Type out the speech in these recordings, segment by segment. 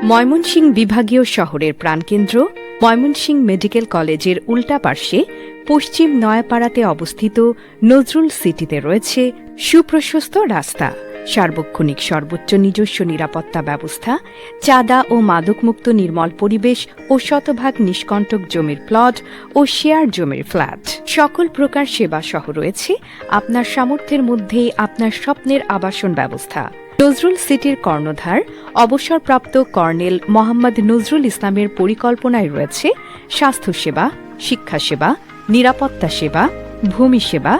ময়মনসিংহ বিভাগীয় শহরের প্রাণকেন্দ্র ময়মনসিংহ মেডিকেল কলেজের উল্টা পার্শ্বে পশ্চিম নয়াপাড়াতে অবস্থিত নজরুল সিটিতে রয়েছে সুপ্রশস্ত রাস্তা, সার্বক্ষণিক সর্বোচ্চ নিজস্ব নিরাপত্তা ব্যবস্থা, চাঁদা ও মাদকমুক্ত নির্মল পরিবেশ ও শতভাগ নিষ্কণ্টক জমির প্লট ও শেয়ার জমির ফ্ল্যাট, সকল প্রকার সেবা সহ রয়েছে আপনার সামর্থ্যের মধ্যেই আপনার স্বপ্নের আবাসন ব্যবস্থা। নজরুল সিটির কর্ণধার অবসরপ্রাপ্ত কর্নেল মোহাম্মদ নজরুল ইসলামের পরিকল্পনায় রয়েছে স্বাস্থ্যসেবা, শিক্ষাসেবা, নিরাপত্তা সেবা, ভূমি সেবা,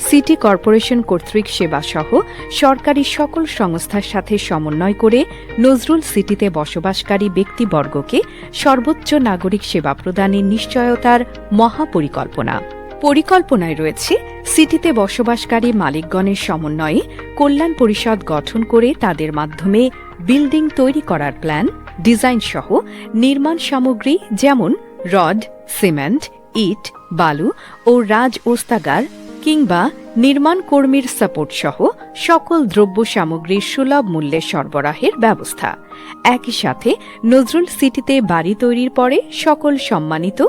সিটি কর্পোরেশন কর্তৃক সেবা সহ সরকারি সকল সংস্থার সাথে সমন্বয় করে নজরুল সিটিতে বসবাসকারী ব্যক্তিবর্গকে সর্বোচ্চ নাগরিক সেবা প্রদানের নিশ্চয়তার মহাপরিকল্পনা। পরিকল্পনায় রয়েছে সিটিতে বসবাসকারী মালিকগণের সমন্বয়ে কল্যাণ পরিষদ গঠন করে তাদের মাধ্যমে বিল্ডিং তৈরি করার প্ল্যান, ডিজাইন সহ নির্মাণ সামগ্রী যেমন রড, সিমেন্ট, ইট, বালু ও রাজ ওস্তাগার কিংবা নির্মাণ কর্মীর সাপোর্ট সহ সকল দ্রব্য সামগ্রীর সুলভ মূল্যে সরবরাহের ব্যবস্থা। একই সাথে নজরুল সিটিতে বাড়ি তৈরির পরে সকল সম্মানিত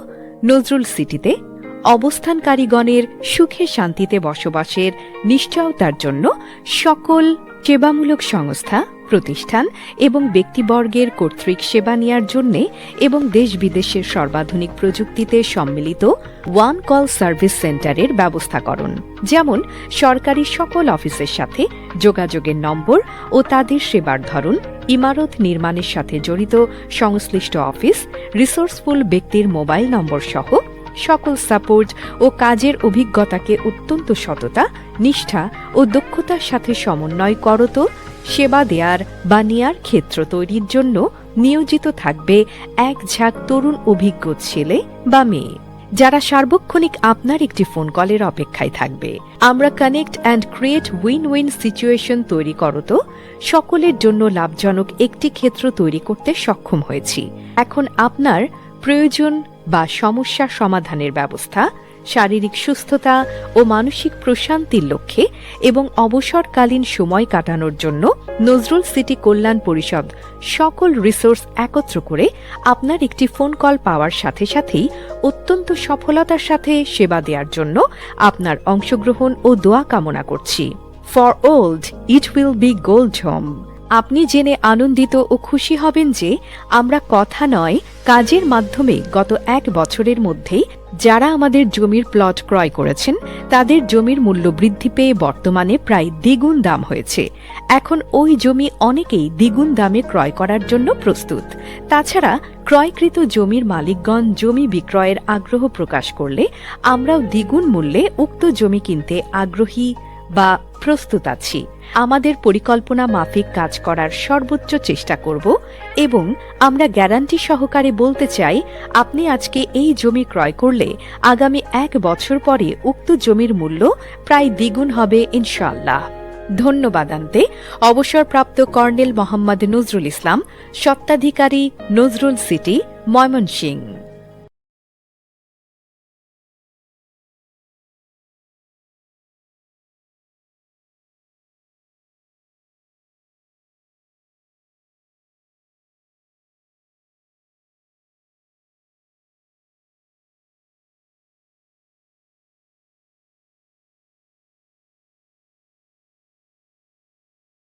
নজরুল সিটিতে অবস্থানকারীগণের সুখে শান্তিতে বসবাসের নিশ্চয়তার জন্য সকল সেবামূলক সংস্থা, প্রতিষ্ঠান এবং ব্যক্তিবর্গের কর্তৃক সেবা নেওয়ার জন্য এবং দেশ বিদেশের সর্বাধুনিক প্রযুক্তিতে সম্মিলিত ওয়ান কল সার্ভিস সেন্টারের ব্যবস্থাকরণ, যেমন সরকারি সকল অফিসের সাথে যোগাযোগের নম্বর ও তাদের সেবার ধরন, ইমারত নির্মাণের সাথে জড়িত সংশ্লিষ্ট অফিস, রিসোর্সফুল ব্যক্তির মোবাইল নম্বর সহ সকল সাপোর্ট ও কাজের অভিজ্ঞতাকে অত্যন্ত সততা, নিষ্ঠা ও দক্ষতার সাথে সমন্বয় করত সেবা দেয়ার বা নেয়ার ক্ষেত্র তৈরির জন্য নিয়োজিত থাকবে এক ঝাঁক তরুণ অভিজ্ঞ ছেলে বা মেয়ে, যারা সার্বক্ষণিক আপনার একটি ফোন কলের অপেক্ষায় থাকবে। আমরা connect and create win win situation তৈরি করত সকলের জন্য লাভজনক একটি ক্ষেত্র তৈরি করতে সক্ষম হয়েছি। এখন আপনার প্রয়োজন বা সমস্যা সমাধানের ব্যবস্থা, শারীরিক সুস্থতা ও মানসিক প্রশান্তির লক্ষ্যে এবং অবসরকালীন সময় কাটানোর জন্য নজরুল সিটি কল্যাণ পরিষদ সকল রিসোর্স একত্র করে আপনার একটি ফোন কল পাওয়ার সাথে সাথেই অত্যন্ত সফলতার সাথে সেবা দেওয়ার জন্য আপনার অংশগ্রহণ ও দোয়া কামনা করছি। For old it will be gold home. আপনি জেনে আনন্দিত ও খুশি হবেন যে আমরা কথা নয়, কাজের মাধ্যমে গত 1 বছরের মধ্যেই যারা আমাদের জমির প্লট ক্রয় করেছেন তাদের জমির মূল্য বৃদ্ধি পেয়ে বর্তমানে প্রায় দ্বিগুণ দাম হয়েছে। এখন ওই জমি অনেকেই দ্বিগুণ দামে ক্রয় করার জন্য প্রস্তুত। তাছাড়া ক্রয়কৃত জমির মালিকগণ জমি বিক্রয়ের আগ্রহ প্রকাশ করলে আমরাও দ্বিগুণ মূল্যে উক্ত জমি কিনতে আগ্রহী বা প্রস্তুত আছি। আমাদের পরিকল্পনা মাফিক কাজ করার সর্বোচ্চ চেষ্টা করব এবং আমরা গ্যারান্টি সহকারে বলতে চাই, আপনি আজকে এই জমি ক্রয় করলে আগামী 1 বছর পরে উক্ত জমির মূল্য প্রায় দ্বিগুণ হবে ইনশাআল্লাহ। ধন্যবাদান্তে অবসরপ্রাপ্ত কর্নেল মোহাম্মদ নজরুল ইসলাম, স্বত্বাধিকারী, নজরুল সিটি, ময়মনসিংহ।